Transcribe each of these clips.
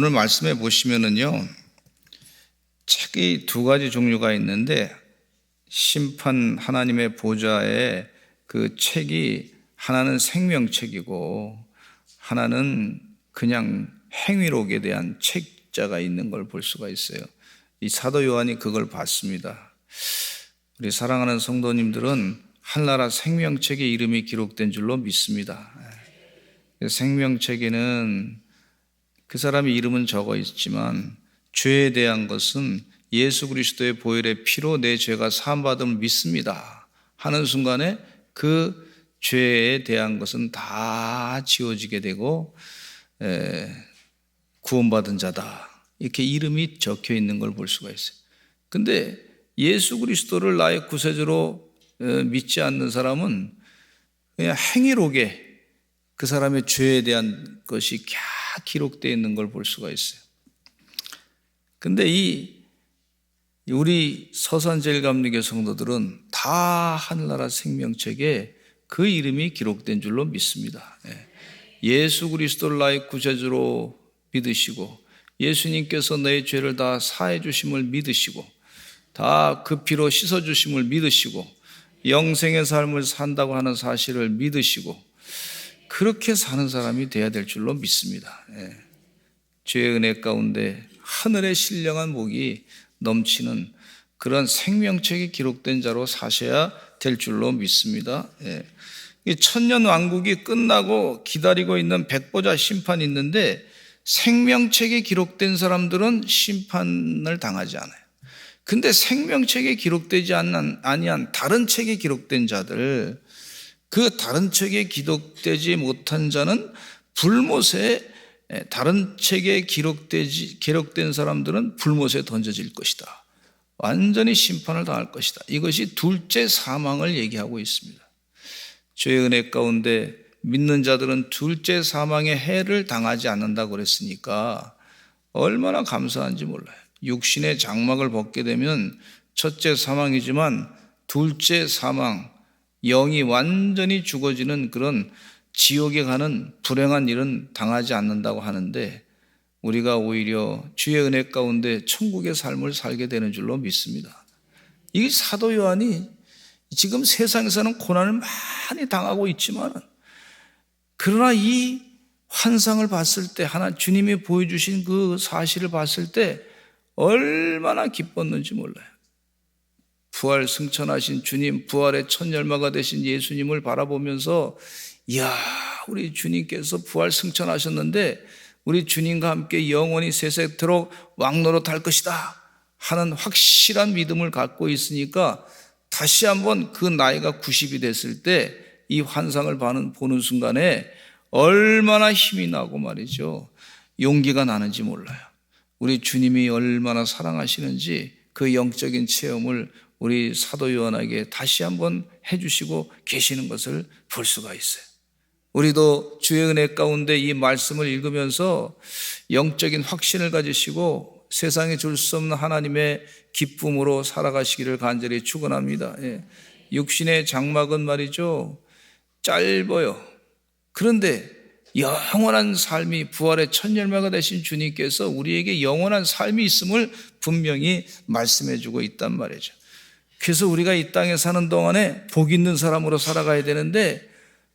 오늘 말씀해 보시면은요, 책이 두 가지 종류가 있는데, 심판 하나님의 보좌에 그 책이 하나는 생명책이고 하나는 그냥 행위록에 대한 책자가 있는 걸 볼 수가 있어요. 이 사도 요한이 그걸 봤습니다. 우리 사랑하는 성도님들은 한나라 생명책에 이름이 기록된 줄로 믿습니다. 생명책에는 그 사람의 이름은 적어 있지만 죄에 대한 것은 예수 그리스도의 보혈의 피로 내 죄가 사함받음을 믿습니다 하는 순간에 그 죄에 대한 것은 다 지워지게 되고 구원받은 자다, 이렇게 이름이 적혀 있는 걸 볼 수가 있어요. 근데 예수 그리스도를 나의 구세주로 믿지 않는 사람은 그냥 행위록에 그 사람의 죄에 대한 것이 기록되어 있는 걸 볼 수가 있어요. 근데 우리 서산제일감리교 성도들은 다 하늘나라 생명책에 그 이름이 기록된 줄로 믿습니다. 예수 그리스도를 나의 구세주로 믿으시고 예수님께서 내 죄를 다 사해 주심을 믿으시고 다 그 피로 씻어 주심을 믿으시고 영생의 삶을 산다고 하는 사실을 믿으시고 그렇게 사는 사람이 돼야 될 줄로 믿습니다. 죄의 은혜 가운데 하늘의 신령한 복이 넘치는 그런 생명책이 기록된 자로 사셔야 될 줄로 믿습니다. 이 천년 왕국이 끝나고 기다리고 있는 백보자 심판이 있는데 생명책에 기록된 사람들은 심판을 당하지 않아요. 근데 생명책에 기록되지 아니한 다른 책에 기록된 자들, 그 다른 책에 기록되지 못한 자는 불못에, 다른 책에 기록된 사람들은 불못에 던져질 것이다. 완전히 심판을 당할 것이다. 이것이 둘째 사망을 얘기하고 있습니다. 죄의 은혜 가운데 믿는 자들은 둘째 사망의 해를 당하지 않는다고 그랬으니까 얼마나 감사한지 몰라요. 육신의 장막을 벗게 되면 첫째 사망이지만 둘째 사망, 영이 완전히 죽어지는 그런 지옥에 가는 불행한 일은 당하지 않는다고 하는데 우리가 오히려 주의 은혜 가운데 천국의 삶을 살게 되는 줄로 믿습니다. 이 사도 요한이 지금 세상에서는 고난을 많이 당하고 있지만 그러나 이 환상을 봤을 때 하나 주님이 보여주신 그 사실을 봤을 때 얼마나 기뻤는지 몰라요. 부활 승천하신 주님, 부활의 첫 열마가 되신 예수님을 바라보면서 이야, 우리 주님께서 부활 승천하셨는데 우리 주님과 함께 영원히 세세토록 왕노릇할 것이다 하는 확실한 믿음을 갖고 있으니까 다시 한번 그 나이가 90이 됐을 때 이 환상을 보는 순간에 얼마나 힘이 나고 말이죠, 용기가 나는지 몰라요. 우리 주님이 얼마나 사랑하시는지 그 영적인 체험을 우리 사도 요한에게 다시 한번 해주시고 계시는 것을 볼 수가 있어요. 우리도 주의 은혜 가운데 이 말씀을 읽으면서 영적인 확신을 가지시고 세상에 줄 수 없는 하나님의 기쁨으로 살아가시기를 간절히 축원합니다. 육신의 장막은 말이죠, 짧아요. 그런데 영원한 삶이, 부활의 첫 열매가 되신 주님께서 우리에게 영원한 삶이 있음을 분명히 말씀해 주고 있단 말이죠. 그래서 우리가 이 땅에 사는 동안에 복 있는 사람으로 살아가야 되는데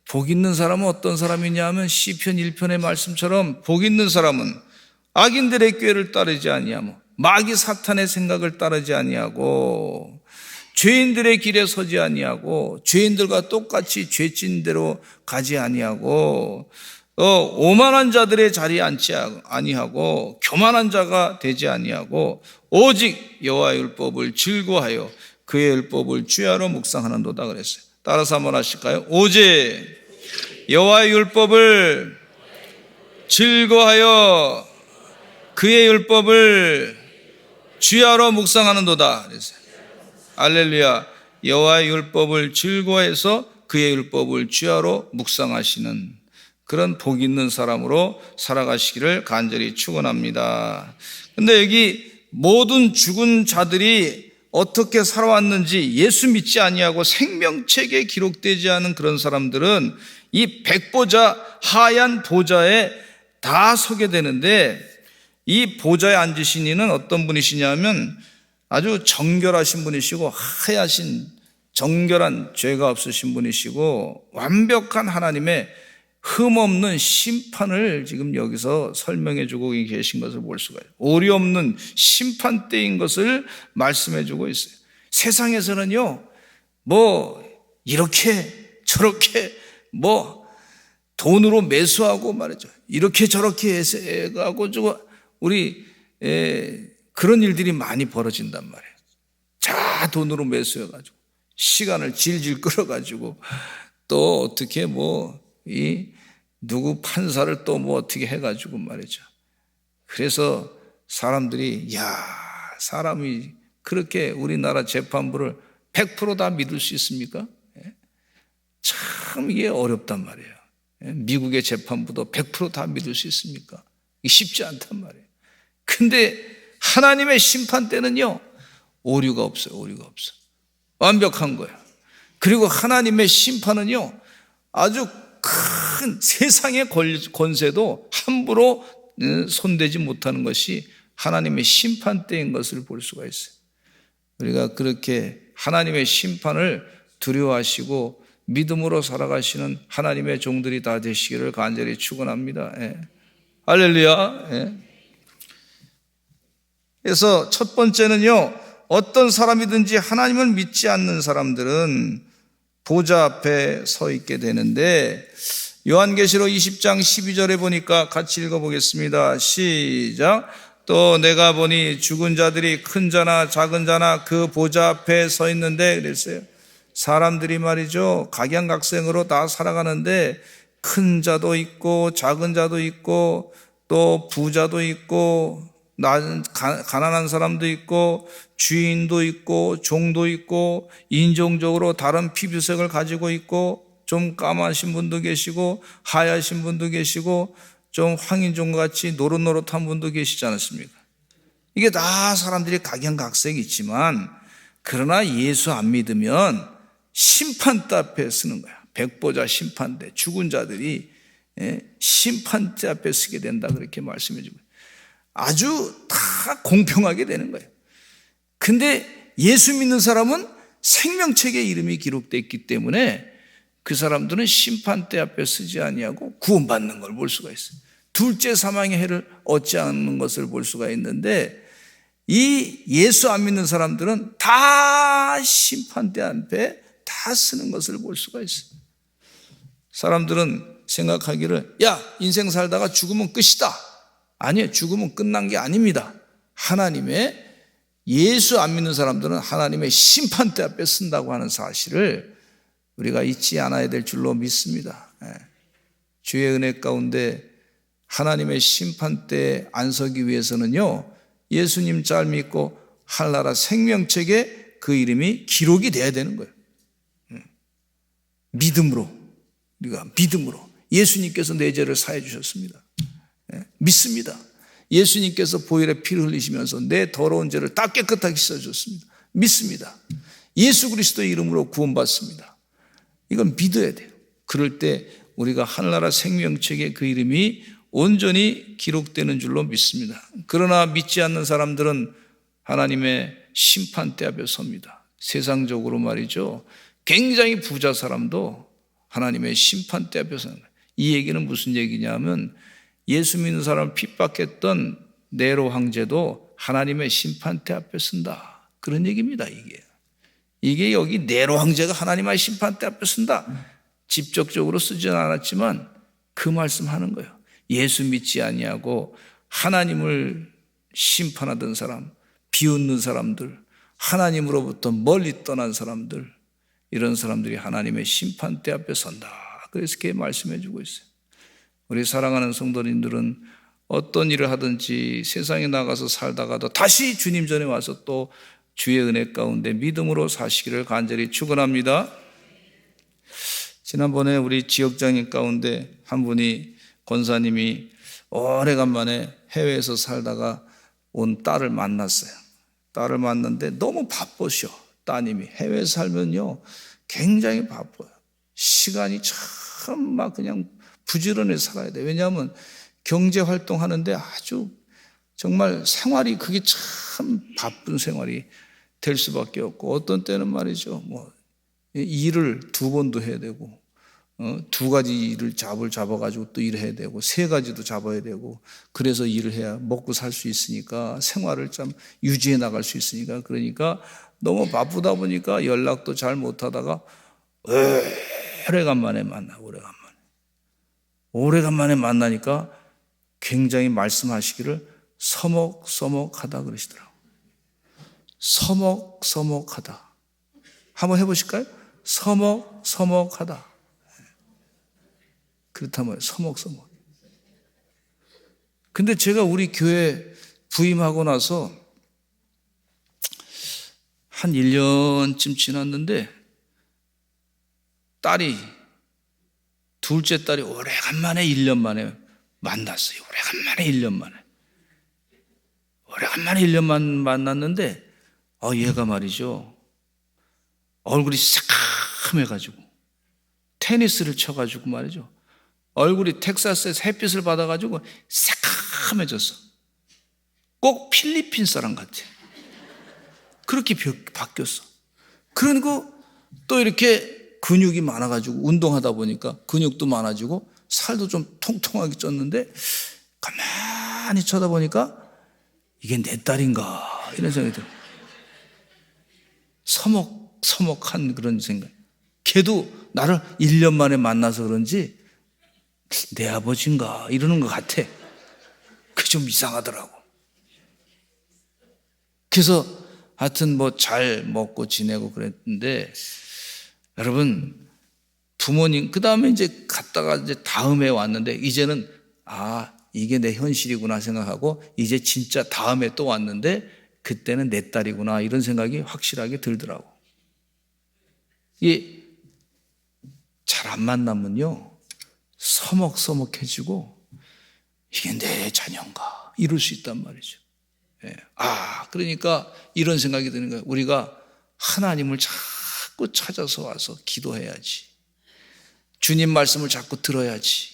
복 있는 사람은 어떤 사람이냐 하면 시편 1편의 말씀처럼 복 있는 사람은 악인들의 꾀를 따르지 아니하고 마귀 사탄의 생각을 따르지 아니하고 죄인들의 길에 서지 아니하고 죄인들과 똑같이 죄진 대로 가지 아니하고 오만한 자들의 자리에 앉지 아니하고 교만한 자가 되지 아니하고 오직 여호와의 율법을 즐거워하여 그의 율법을 주야로 묵상하는도다 그랬어요. 따라서 한번 하실까요? 오직 여호와의 율법을 즐거워하여 그의 율법을 주야로 묵상하는도다 그랬어요. 할렐루야. 여호와의 율법을 즐거워해서 그의 율법을 주야로 묵상하시는 그런 복 있는 사람으로 살아가시기를 간절히 축원합니다. 근데 여기 모든 죽은 자들이 어떻게 살아왔는지 예수 믿지 아니하고 생명책에 기록되지 않은 그런 사람들은 이 백보자 하얀 보좌에 다 서게 되는데 이 보좌에 앉으신 이는 어떤 분이시냐면 아주 정결하신 분이시고 하야신 정결한 죄가 없으신 분이시고 완벽한 하나님의 흠없는 심판을 지금 여기서 설명해 주고 계신 것을 볼 수가 있어요. 오리 없는 심판대인 것을 말씀해 주고 있어요. 세상에서는요, 이렇게 저렇게 돈으로 매수하고 말이죠. 이렇게 저렇게 해가고 우리 그런 일들이 많이 벌어진단 말이에요. 자, 돈으로 매수해가지고 시간을 질질 끌어가지고 또 어떻게 누구 판사를 또 어떻게 해가지고 말이죠. 그래서 사람들이 사람이 그렇게 우리나라 재판부를 100% 다 믿을 수 있습니까? 참 이게 어렵단 말이에요. 미국의 재판부도 100% 다 믿을 수 있습니까? 이게 쉽지 않단 말이에요. 근데 하나님의 심판 때는요, 오류가 없어요. 오류가 없어. 완벽한 거예요. 그리고 하나님의 심판은요, 아주 큰 세상의 권세도 함부로 손대지 못하는 것이 하나님의 심판 때인 것을 볼 수가 있어요. 우리가 그렇게 하나님의 심판을 두려워하시고 믿음으로 살아가시는 하나님의 종들이 다 되시기를 간절히 축원합니다. 할렐루야. 그래서 첫 번째는요, 어떤 사람이든지 하나님을 믿지 않는 사람들은 보좌 앞에 서 있게 되는데, 요한계시록 20장 12절에 보니까 같이 읽어보겠습니다. 시작. 또 내가 보니 죽은 자들이 큰 자나 작은 자나 그 보좌 앞에 서 있는데, 그랬어요. 사람들이 말이죠, 각양각색으로 다 살아가는데 큰 자도 있고 작은 자도 있고 또 부자도 있고 가난한 사람도 있고 주인도 있고 종도 있고 인종적으로 다른 피부색을 가지고 있고 좀 까마신 분도 계시고 하얗신 분도 계시고 좀 황인종같이 노릇노릇한 분도 계시지 않습니까? 이게 다 사람들이 각양각색이 있지만, 그러나 예수 안 믿으면 심판대 앞에 서는 거야. 백보자 심판대, 죽은 자들이 심판대 앞에 서게 된다, 그렇게 말씀해 주고 아주 다 공평하게 되는 거예요. 근데 예수 믿는 사람은 생명책에 이름이 기록되어 있기 때문에 그 사람들은 심판대 앞에 서지 아니하고 구원받는 걸 볼 수가 있어요. 둘째 사망의 해를 얻지 않는 것을 볼 수가 있는데, 이 예수 안 믿는 사람들은 다 심판대 앞에 다 쓰는 것을 볼 수가 있어요. 사람들은 생각하기를 인생 살다가 죽으면 끝이다. 아니에요. 죽으면 끝난 게 아닙니다. 하나님의, 예수 안 믿는 사람들은 하나님의 심판대 앞에 쓴다고 하는 사실을 우리가 잊지 않아야 될 줄로 믿습니다. 주의 은혜 가운데 하나님의 심판대에 안 서기 위해서는요, 예수님 잘 믿고 하늘나라 생명책에 그 이름이 기록이 돼야 되는 거예요. 믿음으로, 우리가 믿음으로 예수님께서 내 죄를 사해 주셨습니다. 믿습니다. 예수님께서 보혈의 피를 흘리시면서 내 더러운 죄를 다 깨끗하게 씻어주셨습니다. 믿습니다. 예수 그리스도의 이름으로 구원받습니다. 이건 믿어야 돼요. 그럴 때 우리가 하늘나라 생명책에 그 이름이 온전히 기록되는 줄로 믿습니다. 그러나 믿지 않는 사람들은 하나님의 심판대 앞에 섭니다. 세상적으로 말이죠, 굉장히 부자 사람도 하나님의 심판대 앞에 서는 거예요. 이 얘기는 무슨 얘기냐면, 예수 믿는 사람을 핍박했던 네로 황제도 하나님의 심판대 앞에 쓴다, 그런 얘기입니다. 이게 여기 네로 황제가 하나님의 심판대 앞에 쓴다, 직접적으로 쓰지는 않았지만 그 말씀하는 거예요. 예수 믿지 아니하고 하나님을 심판하던 사람, 비웃는 사람들, 하나님으로부터 멀리 떠난 사람들, 이런 사람들이 하나님의 심판대 앞에 선다, 그래서 이렇게 말씀해 주고 있어요. 우리 사랑하는 성도님들은 어떤 일을 하든지 세상에 나가서 살다가도 다시 주님 전에 와서 또 주의 은혜 가운데 믿음으로 사시기를 간절히 축원합니다. 지난번에 우리 지역장인 가운데 한 분이, 권사님이 오래간만에 해외에서 살다가 온 딸을 만났어요. 딸을 만났는데 너무 바쁘셔. 따님이 해외에 살면요 굉장히 바빠요. 시간이 참 막 그냥 부지런히 살아야 돼. 왜냐하면 경제 활동하는데 아주 정말 생활이 그게 참 바쁜 생활이 될 수밖에 없고, 어떤 때는 말이죠, 뭐 일을 두 번도 해야 되고, 두 가지 일을 잡아가지고 또 일해야 되고, 세 가지도 잡아야 되고, 그래서 일을 해야 먹고 살 수 있으니까, 생활을 좀 유지해 나갈 수 있으니까. 그러니까 너무 바쁘다 보니까 연락도 잘 못하다가 오래간만에 만나니까 굉장히 말씀하시기를 서먹서먹하다 그러시더라고요. 서먹서먹하다. 한번 해보실까요? 서먹서먹하다. 그렇다면 서먹서먹. 근데 제가 우리 교회 부임하고 나서 한 1년쯤 지났는데 둘째 딸이 오래간만에 1년 만에 만났어요. 오래간만에 1년 만났는데 얘가 말이죠, 얼굴이 새카매가지고 테니스를 쳐가지고 말이죠, 얼굴이 텍사스에서 햇빛을 받아가지고 새카매졌어. 꼭 필리핀 사람 같아. 그렇게 바뀌었어. 그리고 또 이렇게 근육이 많아가지고 운동하다 보니까 근육도 많아지고 살도 좀 통통하게 쪘는데, 가만히 쳐다보니까 이게 내 딸인가 이런 생각이 들어요. 서먹서먹한 그런 생각. 걔도 나를 1년 만에 만나서 그런지 내 아버지인가 이러는 것 같아. 그게 좀 이상하더라고. 그래서 하여튼 뭐 잘 먹고 지내고 그랬는데, 여러분, 부모님, 그 다음에 이제 갔다가 이제 다음에 왔는데, 이제는 이게 내 현실이구나 생각하고, 이제 진짜 다음에 또 왔는데, 그때는 내 딸이구나 이런 생각이 확실하게 들더라고. 이게 잘 안 만나면요, 서먹서먹해지고 이게 내 자녀인가 이럴 수 있단 말이죠. 그러니까 이런 생각이 드는 거예요. 우리가 하나님을 자꾸 찾아서 와서 기도해야지. 주님 말씀을 자꾸 들어야지.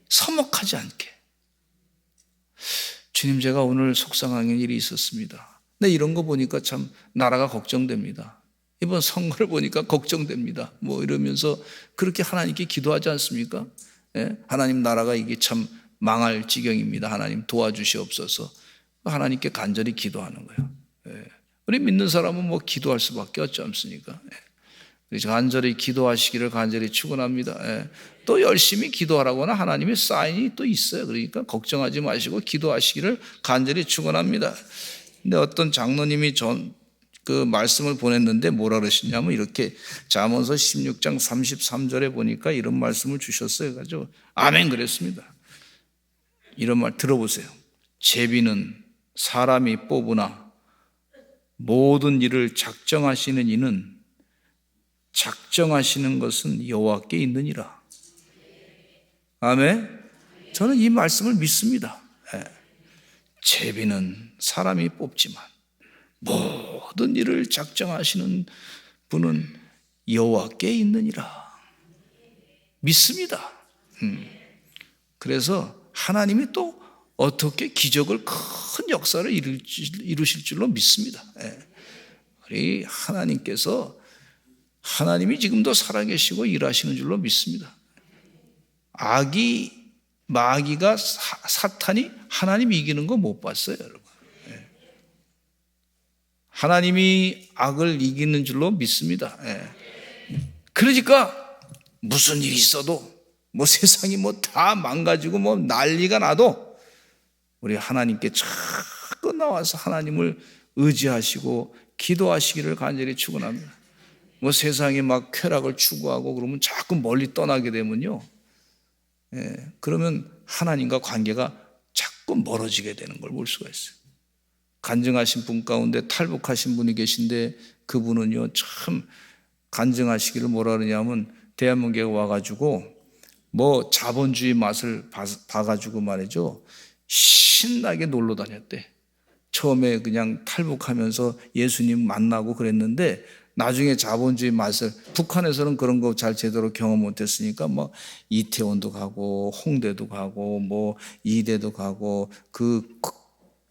서먹하지 않게. 주님, 제가 오늘 속상한 일이 있었습니다. 근데 이런 거 보니까 참 나라가 걱정됩니다. 이번 선거를 보니까 걱정됩니다. 뭐 이러면서 그렇게 하나님께 기도하지 않습니까? 하나님, 나라가 이게 참 망할 지경입니다. 하나님 도와주시옵소서. 하나님께 간절히 기도하는 거예요. 우리 믿는 사람은 뭐 기도할 수밖에 없지 않습니까? 그래서 간절히 기도하시기를 간절히 축원합니다. 또 열심히 기도하라거나 하나님의 사인이 또 있어요. 그러니까 걱정하지 마시고 기도하시기를 간절히 축원합니다. 근데 어떤 장로님이 그 말씀을 보냈는데 뭐라 그러시냐면, 이렇게 잠언서 16장 33절에 보니까 이런 말씀을 주셨어요. 그래서 아멘 그랬습니다. 이런 말 들어보세요. 제비는 사람이 뽑으나 모든 일을 작정하시는 이는 작정하시는 것은 여호와께 있느니라. 아멘. 저는 이 말씀을 믿습니다. 제비는 사람이 뽑지만 모든 일을 작정하시는 분은 여호와께 있느니라. 믿습니다. 그래서 하나님이 또 어떻게 기적을, 큰 역사를 이루실 줄로 믿습니다. 우리 하나님이 지금도 살아계시고 일하시는 줄로 믿습니다. 마귀가 사탄이 하나님 이기는 거 못 봤어요, 여러분. 하나님이 악을 이기는 줄로 믿습니다. 그러니까 무슨 일이 있어도, 뭐 세상이 뭐 다 망가지고 뭐 난리가 나도 우리 하나님께 자꾸 나와서 하나님을 의지하시고 기도하시기를 간절히 축원합니다. 뭐 세상에 막 쾌락을 추구하고 그러면 자꾸 멀리 떠나게 되면요, 그러면 하나님과 관계가 자꾸 멀어지게 되는 걸 볼 수가 있어요. 간증하신 분 가운데 탈북하신 분이 계신데, 그분은요 참 간증하시기를 뭐라 그러냐면, 대한민국에 와가지고 뭐 자본주의 맛을 봐가지고 말이죠, 신나게 놀러 다녔대. 처음에 그냥 탈북하면서 예수님 만나고 그랬는데, 나중에 자본주의 맛을, 북한에서는 그런 거 잘 제대로 경험 못했으니까 뭐 이태원도 가고 홍대도 가고 뭐 이대도 가고 그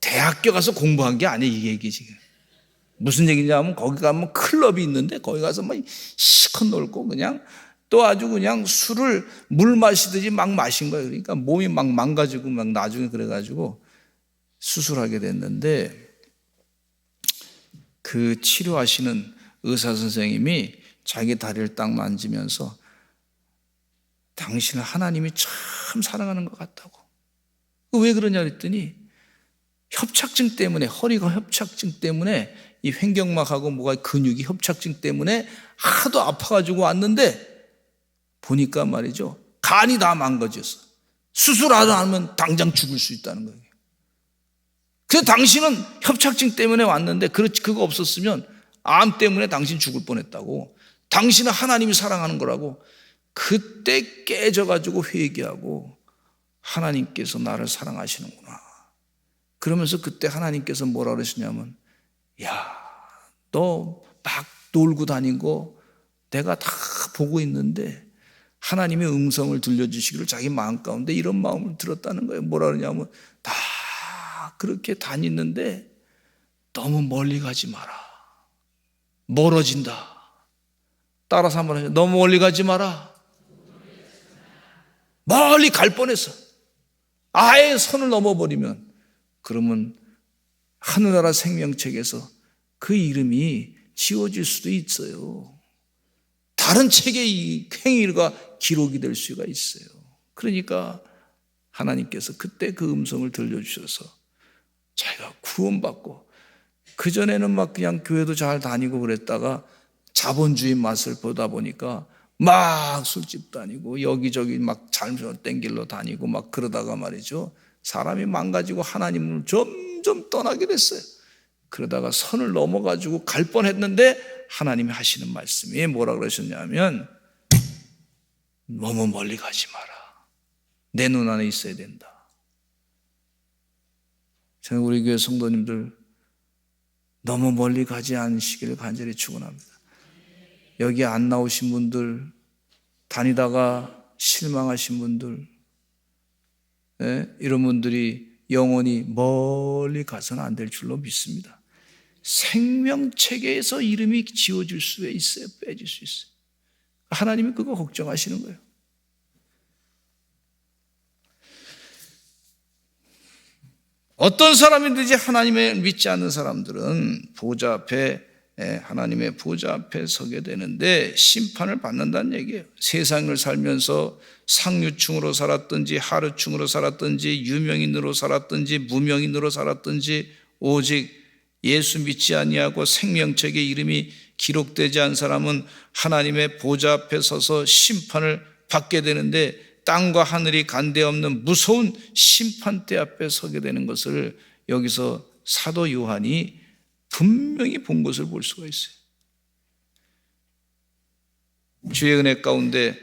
대학교 가서 공부한 게 아니에요. 이 얘기 지금 무슨 얘기냐면 거기 가면 클럽이 있는데 거기 가서 막 시컷 놀고 그냥 또 아주 그냥 술을 물 마시듯이 막 마신 거예요. 그러니까 몸이 막 망가지고 막 나중에 그래가지고 수술하게 됐는데 그 치료하시는 의사 선생님이 자기 다리를 딱 만지면서 당신을 하나님이 참 사랑하는 것 같다고. 왜 그러냐 그랬더니 협착증 때문에, 허리가 협착증 때문에 이 횡격막하고 뭐가 근육이 협착증 때문에 하도 아파가지고 왔는데 보니까 말이죠, 간이 다 망가졌어. 수술하지 않으면 당장 죽을 수 있다는 거예요. 그래서 당신은 협착증 때문에 왔는데 그거 없었으면 암 때문에 당신 죽을 뻔했다고. 당신은 하나님이 사랑하는 거라고. 그때 깨져가지고 회개하고 하나님께서 나를 사랑하시는구나. 그러면서 그때 하나님께서 뭐라 그러시냐면, 야, 너 막 놀고 다니고 내가 다 보고 있는데 하나님의 음성을 들려주시기를 자기 마음 가운데 이런 마음을 들었다는 거예요. 뭐라 그러냐면, 다 그렇게 다니는데 너무 멀리 가지 마라. 멀어진다. 따라서 한번 하죠. 너무 멀리 가지 마라. 멀리 갈 뻔했어. 아예 선을 넘어버리면 그러면 하늘나라 생명책에서 그 이름이 지워질 수도 있어요. 다른 책의 이 행위가 기록이 될 수가 있어요. 그러니까 하나님께서 그때 그 음성을 들려주셔서 자기가 구원받고, 그전에는 막 그냥 교회도 잘 다니고 그랬다가 자본주의 맛을 보다 보니까 막 술집 다니고 여기저기 막 잘못된 길로 다니고 막 그러다가 말이죠, 사람이 망가지고 하나님을 점점 떠나게 됐어요. 그러다가 선을 넘어가지고 갈 뻔했는데 하나님이 하시는 말씀이 뭐라 그러셨냐면, 너무 멀리 가지 마라. 내 눈 안에 있어야 된다. 저는 우리 교회 성도님들 너무 멀리 가지 않으시기를 간절히 축원합니다. 여기 안 나오신 분들, 다니다가 실망하신 분들, 이런 분들이 영원히 멀리 가서는 안 될 줄로 믿습니다. 생명책에서 이름이 지워질 수 있어요. 빼질 수 있어요. 하나님이 그거 걱정하시는 거예요. 어떤 사람이든지 하나님을 믿지 않는 사람들은 보좌 앞에, 하나님의 보좌 앞에 서게 되는데 심판을 받는다는 얘기예요. 세상을 살면서 상류층으로 살았든지 하류층으로 살았든지 유명인으로 살았든지 무명인으로 살았든지 오직 예수 믿지 아니하고 생명책에 이름이 기록되지 않은 사람은 하나님의 보좌 앞에 서서 심판을 받게 되는데, 땅과 하늘이 간데 없는 무서운 심판대 앞에 서게 되는 것을 여기서 사도 요한이 분명히 본 것을 볼 수가 있어요. 주의 은혜 가운데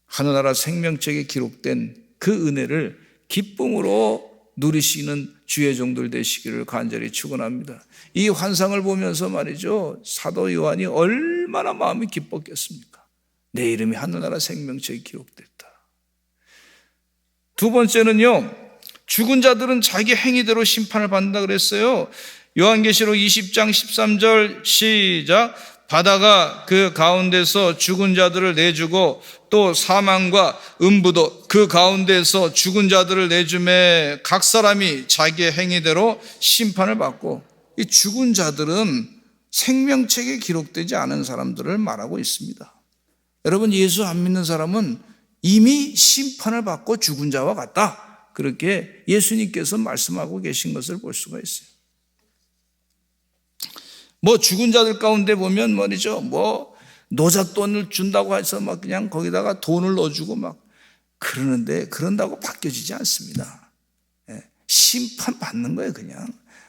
하늘나라 생명책에 기록된 그 은혜를 기쁨으로 누리시는 주의 종들 되시기를 간절히 축원합니다. 이 환상을 보면서 말이죠, 사도 요한이 얼마나 마음이 기뻤겠습니까? 내 이름이 하늘나라 생명책에 기록됐다. 두 번째는요, 죽은 자들은 자기 행위대로 심판을 받는다 그랬어요. 요한계시록 20장 13절 시작. 바다가 그 가운데서 죽은 자들을 내주고 또 사망과 음부도 그 가운데서 죽은 자들을 내주매 각 사람이 자기의 행위대로 심판을 받고, 이 죽은 자들은 생명책에 기록되지 않은 사람들을 말하고 있습니다. 여러분, 예수 안 믿는 사람은 이미 심판을 받고 죽은 자와 같다. 그렇게 예수님께서 말씀하고 계신 것을 볼 수가 있어요. 뭐 죽은 자들 가운데 보면 말이죠, 뭐 노잣돈을 준다고 해서 막 그냥 거기다가 돈을 넣어주고 막 그러는데 그런다고 바뀌어지지 않습니다. 심판 받는 거예요, 그냥.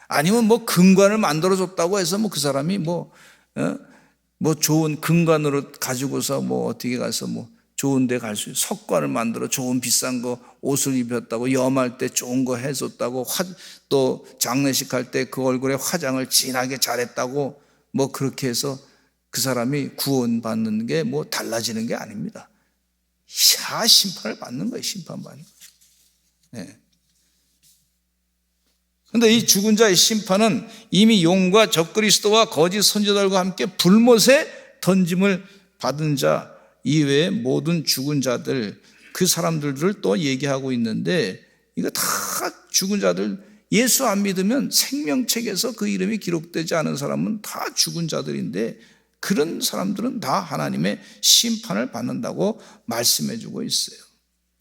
아니면 뭐 금관을 만들어줬다고 해서 뭐 그 사람이 뭐 좋은 금관으로 가지고서 뭐 어떻게 가서 뭐 좋은 데 갈 수 있어요. 석관을 만들어 좋은 비싼 거 옷을 입혔다고, 염할 때 좋은 거 해줬다고, 또 장례식 할 때 그 얼굴에 화장을 진하게 잘했다고 뭐 그렇게 해서 그 사람이 구원받는 게 뭐 달라지는 게 아닙니다. 심판을 받는 거예요. 심판받는 거예요. 네. 그런데 이 죽은 자의 심판은 이미 용과 적그리스도와 거짓 선지자들과 함께 불못에 던짐을 받은 자 이외의 모든 죽은 자들, 그 사람들을 또 얘기하고 있는데, 이거 다 죽은 자들, 예수 안 믿으면 생명책에서 그 이름이 기록되지 않은 사람은 다 죽은 자들인데, 그런 사람들은 다 하나님의 심판을 받는다고 말씀해 주고 있어요.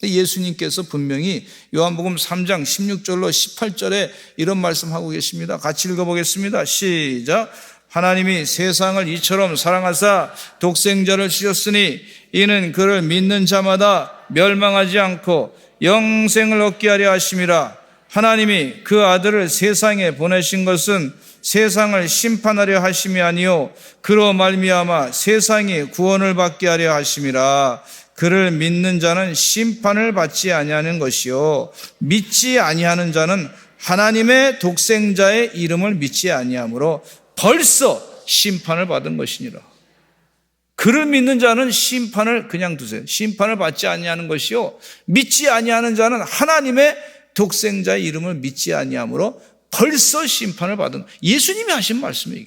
예수님께서 분명히 요한복음 3장 16절로 18절에 이런 말씀하고 계십니다. 같이 읽어보겠습니다. 시작. 하나님이 세상을 이처럼 사랑하사 독생자를 주셨으니 이는 그를 믿는 자마다 멸망하지 않고 영생을 얻게 하려 하심이라. 하나님이 그 아들을 세상에 보내신 것은 세상을 심판하려 하심이 아니요 그로 말미암아 세상이 구원을 받게 하려 하심이라. 그를 믿는 자는 심판을 받지 아니하는 것이요 믿지 아니하는 자는 하나님의 독생자의 이름을 믿지 아니하므로 벌써 심판을 받은 것이니라. 그를 믿는 자는 심판을 그냥 두세요. 심판을 받지 아니하는 것이요 믿지 아니하는 자는 하나님의 독생자의 이름을 믿지 아니하므로 벌써 심판을 받은, 예수님이 하신 말씀이에요.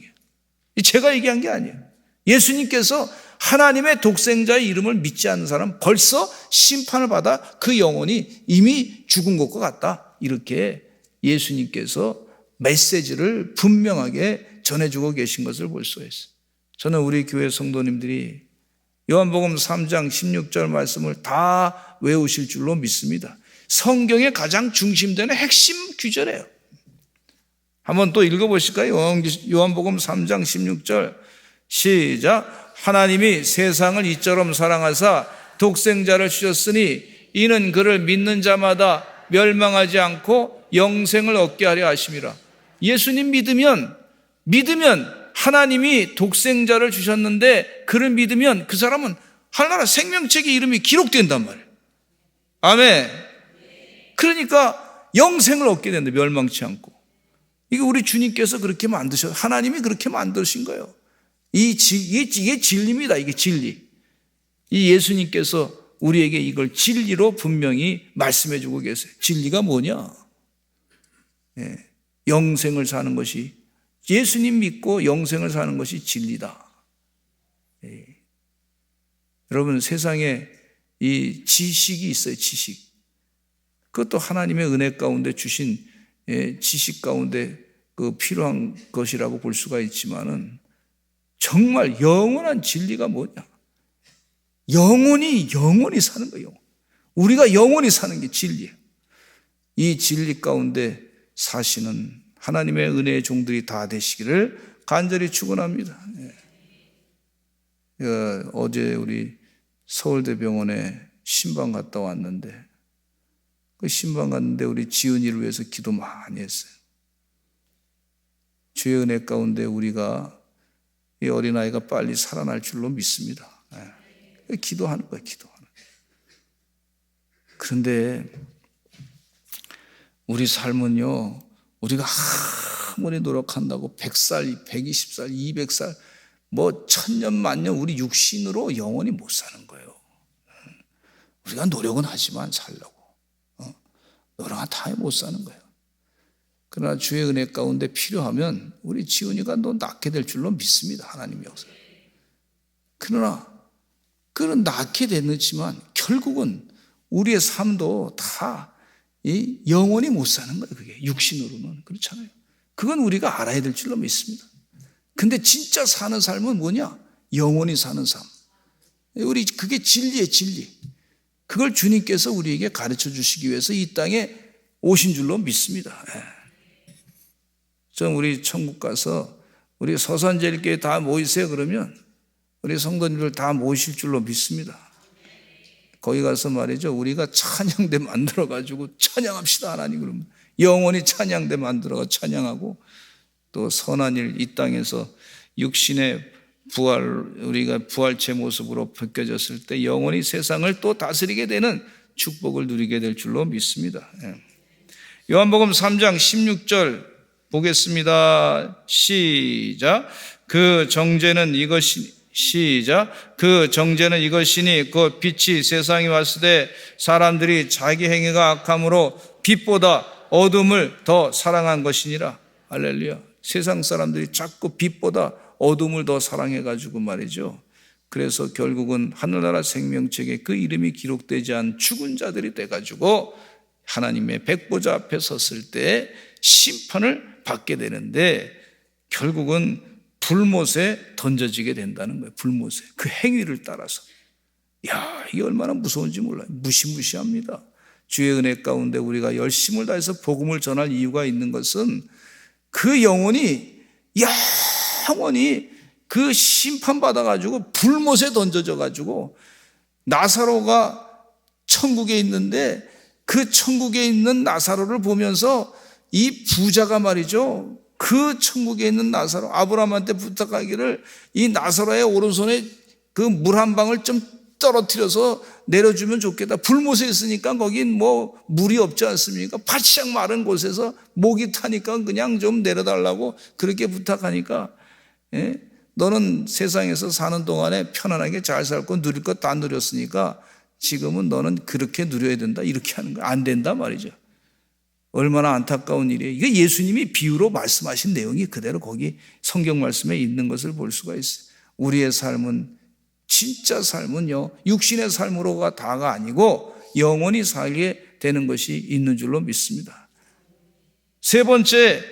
이게 제가 얘기한 게 아니에요. 예수님께서 하나님의 독생자의 이름을 믿지 않는 사람은 벌써 심판을 받아 그 영혼이 이미 죽은 것과 같다, 이렇게 예수님께서 메시지를 분명하게 전해주고 계신 것을 볼 수 있어요. 저는 우리 교회 성도님들이 요한복음 3장 16절 말씀을 다 외우실 줄로 믿습니다. 성경의 가장 중심되는 핵심 구절이에요. 한번 또 읽어보실까요? 요한복음 3장 16절 시작. 하나님이 세상을 이처럼 사랑하사 독생자를 주셨으니 이는 그를 믿는 자마다 멸망하지 않고 영생을 얻게 하려 하심이라. 예수님 믿으면 하나님이 독생자를 주셨는데 그를 믿으면 그 사람은 하나님 생명책의 이름이 기록된단 말이에요. 아멘. 그러니까 영생을 얻게 된다. 멸망치 않고. 이게 우리 주님께서 그렇게 만드셨어요. 하나님이 그렇게 만드신 거예요. 이게 진리입니다. 이게 진리. 이 예수님께서 우리에게 이걸 진리로 분명히 말씀해 주고 계세요. 진리가 뭐냐? 예, 영생을 사는 것이, 예수님 믿고 영생을 사는 것이 진리다. 예. 여러분, 세상에 이 지식이 있어요. 지식. 그것도 하나님의 은혜 가운데 주신 지식 가운데 그 필요한 것이라고 볼 수가 있지만은, 정말 영원한 진리가 뭐냐? 영원히 사는 거예요. 우리가 영원히 사는 게 진리예요. 이 진리 가운데 사시는 하나님의 은혜의 종들이 다 되시기를 간절히 축원합니다. 어제 우리 서울대병원에 신방 갔다 왔는데, 그 신방 갔는데 우리 지은이를 위해서 기도 많이 했어요. 주의 은혜 가운데 우리가 이 어린아이가 빨리 살아날 줄로 믿습니다. 기도하는 거예요. 기도하는 거예요. 그런데 우리 삶은요, 우리가 아무리 노력한다고 100살, 120살, 200살, 뭐 1000년, 만년 우리 육신으로 영원히 못 사는 거예요. 우리가 노력은 하지만 살려고. 노력은 다 못 사는 거예요. 그러나 주의 은혜 가운데 필요하면 우리 지훈이가 너 낫게 될 줄로 믿습니다. 하나님이 역사. 그러나 그런 낫게 됐지만 결국은 우리의 삶도 다 이 영원히 못 사는 거예요. 그게 육신으로는. 그렇잖아요. 그건 우리가 알아야 될 줄로 믿습니다. 근데 진짜 사는 삶은 뭐냐? 영원히 사는 삶. 우리 그게 진리예요. 진리. 그걸 주님께서 우리에게 가르쳐 주시기 위해서 이 땅에 오신 줄로 믿습니다. 좀 우리 천국 가서 우리 서산제일교회 다 모이세요 그러면 우리 성도님들 다 모이실 줄로 믿습니다. 거기 가서 말이죠, 우리가 찬양대 만들어가지고 찬양합시다 하나님. 그러면 영원히 찬양대 만들어가 찬양하고, 또 선한 일 이 땅에서 육신의 부활, 우리가 부활체 모습으로 벗겨졌을 때 영원히 세상을 또 다스리게 되는 축복을 누리게 될 줄로 믿습니다. 요한복음 3장 16절 보겠습니다. 시작. 그 정죄는 이것이 시작. 그 정죄는 이것이니 그 빛이 세상에 왔을 때 사람들이 자기 행위가 악함으로 빛보다 어둠을 더 사랑한 것이니라. 할렐루야. 세상 사람들이 자꾸 빛보다 어둠을 더 사랑해가지고 말이죠. 그래서 결국은 하늘나라 생명책에 그 이름이 기록되지 않은 죽은 자들이 돼가지고 하나님의 백보자 앞에 섰을 때 심판을 받게 되는데 결국은 불못에 던져지게 된다는 거예요. 불못에. 그 행위를 따라서. 야, 이게 얼마나 무서운지 몰라요. 무시무시합니다. 주의 은혜 가운데 우리가 열심을 다해서 복음을 전할 이유가 있는 것은 그 영혼이 영원히 그 심판받아가지고 불못에 던져져가지고 나사로가 천국에 있는데 그 천국에 있는 나사로를 보면서 이 부자가 말이죠. 그 천국에 있는 나사로 아브라함한테 부탁하기를 이 나사로의 오른손에 그 물 한 방울 좀 떨어뜨려서 내려주면 좋겠다. 불못에 있으니까 거긴 뭐 물이 없지 않습니까? 바짝 마른 곳에서 목이 타니까 그냥 좀 내려달라고 그렇게 부탁하니까 너는 세상에서 사는 동안에 편안하게 잘 살고 누릴 것 다 누렸으니까 지금은 너는 그렇게 누려야 된다. 이렇게 하는 거야. 안 된다 말이죠. 얼마나 안타까운 일이에요. 이게 예수님이 비유로 말씀하신 내용이 그대로 거기 성경 말씀에 있는 것을 볼 수가 있어요. 우리의 삶은 진짜 삶은요 육신의 삶으로가 다가 아니고 영원히 살게 되는 것이 있는 줄로 믿습니다. 세 번째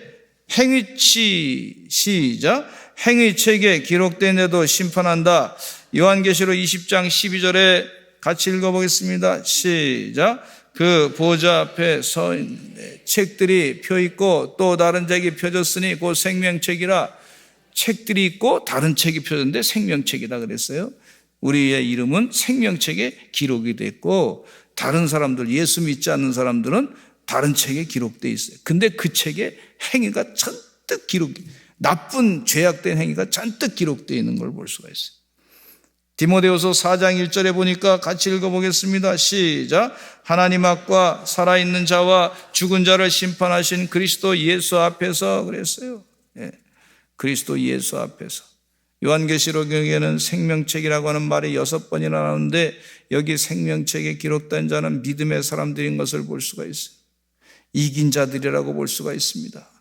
행위치 시작. 행위책에 기록된 애도 심판한다. 요한계시록 20장 12절에 같이 읽어보겠습니다. 시작. 그 보좌 앞에 서 있는 책들이 펴 있고 또 다른 책이 펴졌으니 그 생명책이라. 책들이 있고 다른 책이 펴졌는데 생명책이다 그랬어요. 우리의 이름은 생명책에 기록이 됐고 다른 사람들 예수 믿지 않는 사람들은 다른 책에 기록되어 있어요. 근데 그 책에 행위가 잔뜩 나쁜 죄악된 행위가 잔뜩 기록되어 있는 걸 볼 수가 있어요. 디모데후서 4장 1절에 보니까 같이 읽어보겠습니다. 시작. 하나님 앞과 살아있는 자와 죽은 자를 심판하신 그리스도 예수 앞에서 그랬어요. 그리스도 예수 앞에서. 요한계시록에는 생명책이라고 하는 말이 6번이나 나오는데 여기 생명책에 기록된 자는 믿음의 사람들인 것을 볼 수가 있어요. 이긴 자들이라고 볼 수가 있습니다.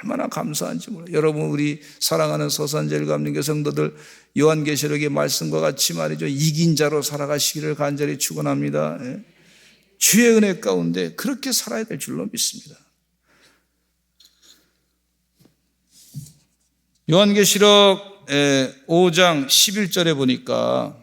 얼마나 감사한지 몰라요. 여러분 우리 사랑하는 서산제일감리교 성도들 요한계시록의 말씀과 같이 말이죠. 이긴 자로 살아가시기를 간절히 축원합니다. 주의 은혜 가운데 그렇게 살아야 될 줄로 믿습니다. 요한계시록 5장 11절에 보니까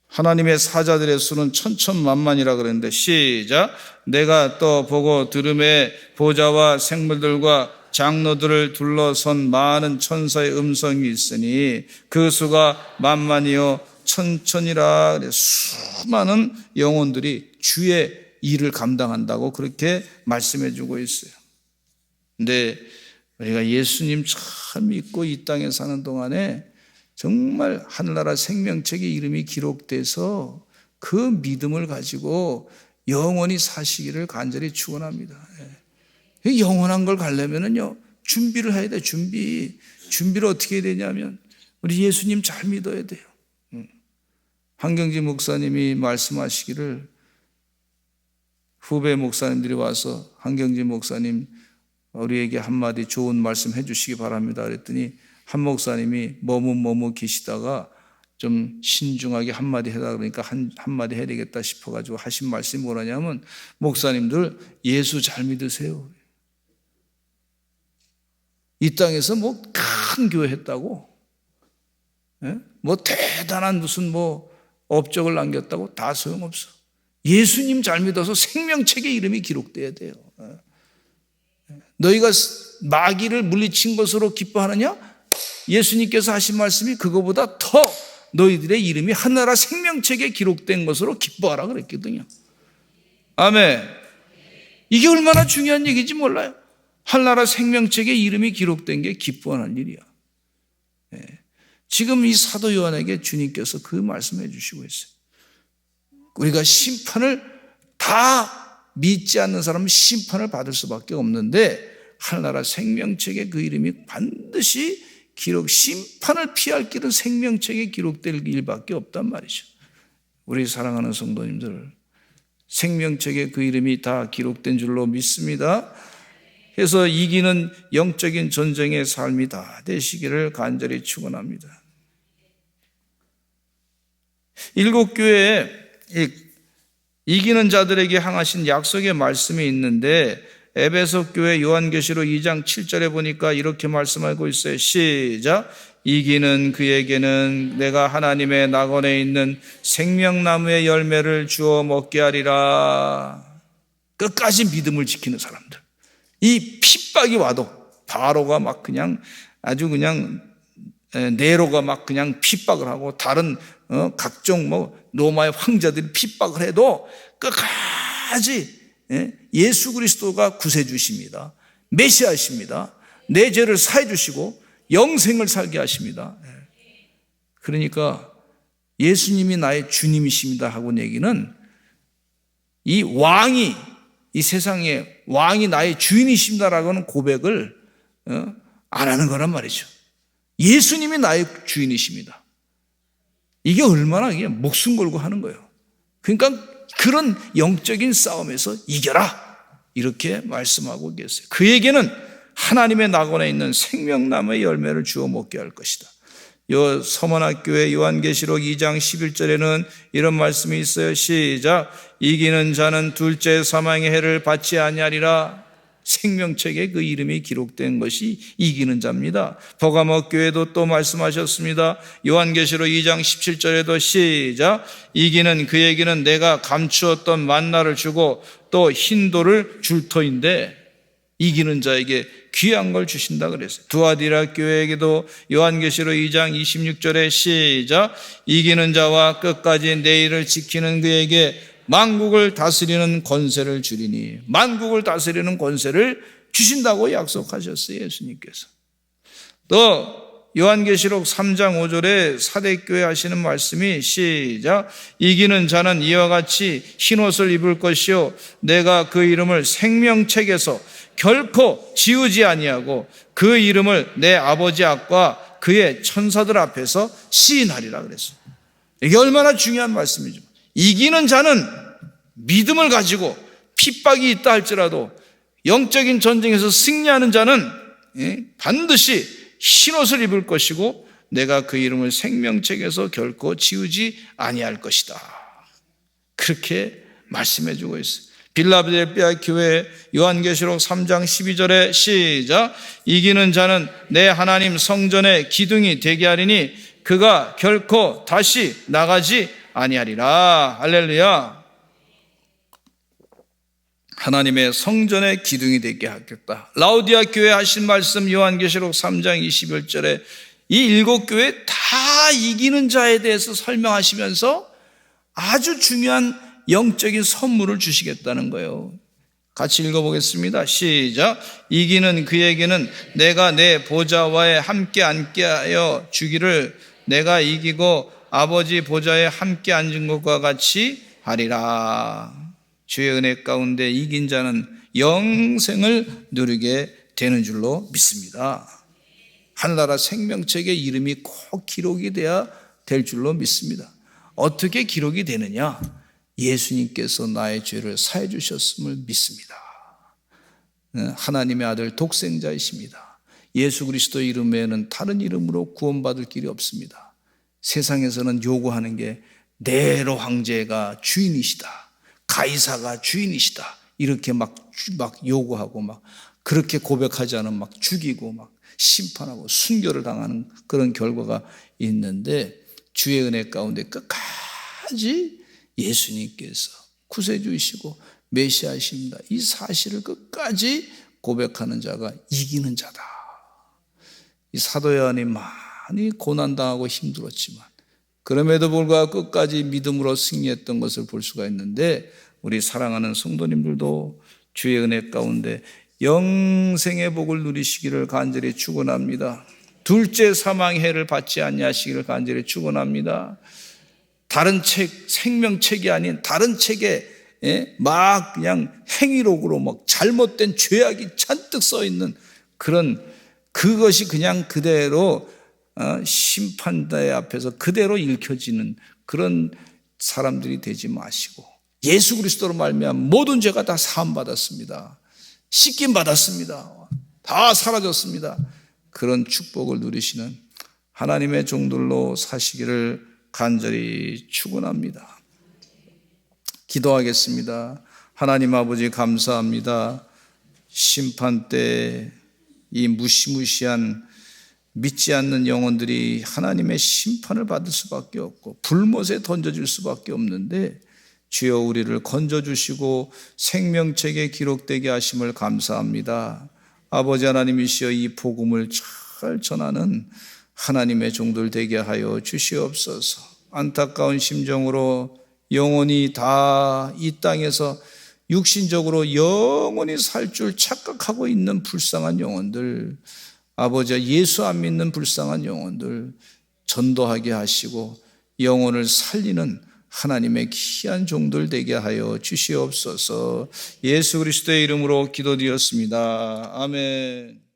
하나님의 사자들의 수는 천천만만이라 그랬는데 시작. 내가 또 보고 들음에 보좌와 생물들과 장로들을 둘러선 많은 천사의 음성이 있으니 그 수가 만만이요 천천이라. 수많은 영혼들이 주의 일을 감당한다고 그렇게 말씀해 주고 있어요. 근데 우리가 예수님 참 믿고 이 땅에 사는 동안에 정말 하늘나라 생명책에 이름이 기록돼서 그 믿음을 가지고 영원히 사시기를 간절히 축원합니다. 영원한 걸 가려면은요 준비를 해야 돼. 준비를 어떻게 해야 되냐면 우리 예수님 잘 믿어야 돼요. 한경지 목사님이 말씀하시기를 후배 목사님들이 와서 한경지 목사님 우리에게 한마디 좋은 말씀 해주시기 바랍니다 그랬더니 한 목사님이 머뭇 계시다가 좀 신중하게 한마디 해라 그러니까 한마디 해야 되겠다 싶어가지고 하신 말씀이 뭐라냐면 목사님들 예수 잘 믿으세요. 이 땅에서 뭐 큰 교회 했다고 뭐 대단한 무슨 뭐 업적을 남겼다고 다 소용없어. 예수님 잘 믿어서 생명책에 이름이 기록돼야 돼요. 너희가 마귀를 물리친 것으로 기뻐하느냐? 예수님께서 하신 말씀이 그거보다 더 너희들의 이름이 하늘나라 생명책에 기록된 것으로 기뻐하라 그랬거든요. 아멘. 이게 얼마나 중요한 얘기인지 몰라요. 하늘나라 생명책에 이름이 기록된 게 기뻐하는 일이야. 지금 이 사도 요한에게 주님께서 그 말씀해 주시고 있어요. 우리가 심판을 다 믿지 않는 사람은 심판을 받을 수밖에 없는데 하늘나라 생명책에 그 이름이 반드시 심판을 피할 길은 생명책에 기록될 일밖에 없단 말이죠. 우리 사랑하는 성도님들, 생명책에 그 이름이 다 기록된 줄로 믿습니다. 그래서 이기는 영적인 전쟁의 삶이 다 되시기를 간절히 축원합니다. 7교회에 이기는 자들에게 향하신 약속의 말씀이 있는데, 에베소 교회 요한계시록 2장 7절에 보니까 이렇게 말씀하고 있어요. 시작. 이기는 그에게는 내가 하나님의 낙원에 있는 생명나무의 열매를 주어 먹게 하리라. 끝까지 믿음을 지키는 사람들. 이 핍박이 와도 바로가 막 그냥 아주 그냥 네로가 막 그냥 핍박을 하고 다른 각종 로마의 황제들이 핍박을 해도 끝까지 예수 그리스도가 구세주십니다. 메시아십니다. 내 죄를 사해 주시고 영생을 살게 하십니다. 그러니까 예수님이 나의 주님이십니다 하고 얘기는 이 왕이, 이 세상의 왕이 나의 주인이십니다라고는 고백을 안 하는 거란 말이죠. 예수님이 나의 주인이십니다. 이게 얼마나 이게 목숨 걸고 하는 거예요. 그러니까 그런 영적인 싸움에서 이겨라, 이렇게 말씀하고 계세요. 그에게는 하나님의 낙원에 있는 생명나무의 열매를 주어 먹게 할 것이다. 서문학교의 요한계시록 2장 11절에는 이런 말씀이 있어요. 시작. 이기는 자는 둘째 사망의 해를 받지 아니하리라. 생명책에 그 이름이 기록된 것이 이기는 자입니다. 버가모 교회도 또 말씀하셨습니다. 요한계시록 2장 17절에도 시작. 이기는 그에게는 내가 감추었던 만나를 주고 또 흰돌을 줄 터인데, 이기는 자에게 귀한 걸 주신다 그랬어요. 두아디라 교회에게도 요한계시록 2장 26절에 시작. 이기는 자와 끝까지 내 일을 지키는 그에게 만국을 다스리는 권세를 주리니. 만국을 다스리는 권세를 주신다고 약속하셨어요, 예수님께서. 또 요한계시록 3장 5절에 사대교회 하시는 말씀이 시작. 이기는 자는 이와 같이 흰옷을 입을 것이요 내가 그 이름을 생명책에서 결코 지우지 아니하고 그 이름을 내 아버지 앞과 그의 천사들 앞에서 시인하리라 그랬어요. 이게 얼마나 중요한 말씀이죠. 이기는 자는 믿음을 가지고 핍박이 있다 할지라도 영적인 전쟁에서 승리하는 자는 반드시 흰옷을 입을 것이고 내가 그 이름을 생명책에서 결코 지우지 아니할 것이다. 그렇게 말씀해 주고 있어요. 빌라델피아 교회 요한계시록 3장 12절에 시작. 이기는 자는 내 하나님 성전의 기둥이 되게 하리니 그가 결코 다시 나가지 아니하리라. 할렐루야. 하나님의 성전의 기둥이 되게 하겠다. 라우디아 교회 하신 말씀 요한계시록 3장 21절에 이 7교회 다 이기는 자에 대해서 설명하시면서 아주 중요한 영적인 선물을 주시겠다는 거예요. 같이 읽어보겠습니다. 시작. 이기는 그에게는 내가 내 보좌와에 함께 앉게 하여 주기를 내가 이기고 아버지 보좌에 함께 앉은 것과 같이 하리라. 주의 은혜 가운데 이긴 자는 영생을 누리게 되는 줄로 믿습니다. 하늘나라 생명책에 이름이 꼭 기록이 돼야 될 줄로 믿습니다. 어떻게 기록이 되느냐? 예수님께서 나의 죄를 사해 주셨음을 믿습니다. 하나님의 아들 독생자이십니다. 예수 그리스도 이름 외에는 다른 이름으로 구원받을 길이 없습니다. 세상에서는 요구하는 게 네로 황제가 주인이시다, 가이사가 주인이시다, 이렇게 막 요구하고 막 그렇게 고백하지 않으면 막 죽이고 막 심판하고 순교를 당하는 그런 결과가 있는데, 주의 은혜 가운데 끝까지 예수님께서 구세주이시고 메시아이십니다. 이 사실을 끝까지 고백하는 자가 이기는 자다. 이 사도 요한이 많이 고난당하고 힘들었지만 그럼에도 불구하고 끝까지 믿음으로 승리했던 것을 볼 수가 있는데, 우리 사랑하는 성도님들도 주의 은혜 가운데 영생의 복을 누리시기를 간절히 축원합니다. 둘째 사망의 해를 받지 아니하시기를 간절히 축원합니다. 다른 책, 생명책이 아닌 다른 책에 막 그냥 행위록으로 막 잘못된 죄악이 잔뜩 써 있는 그것이 그냥 그대로 심판대 앞에서 그대로 읽혀지는 그런 사람들이 되지 마시고, 예수 그리스도로 말미암아 모든 죄가 다 사함받았습니다. 씻김 받았습니다. 다 사라졌습니다. 그런 축복을 누리시는 하나님의 종들로 사시기를 간절히 축원합니다. 기도하겠습니다. 하나님 아버지 감사합니다. 심판 때 이 무시무시한 믿지 않는 영혼들이 하나님의 심판을 받을 수밖에 없고 불못에 던져질 수밖에 없는데, 주여 우리를 건져주시고 생명책에 기록되게 하심을 감사합니다. 아버지 하나님이시여, 이 복음을 잘 전하는 하나님의 종들 되게 하여 주시옵소서. 안타까운 심정으로 영원히 다 이 땅에서 육신적으로 영원히 살 줄 착각하고 있는 불쌍한 영혼들, 아버지 예수 안 믿는 불쌍한 영혼들 전도하게 하시고 영혼을 살리는 하나님의 귀한 종들 되게 하여 주시옵소서. 예수 그리스도의 이름으로 기도드렸습니다. 아멘.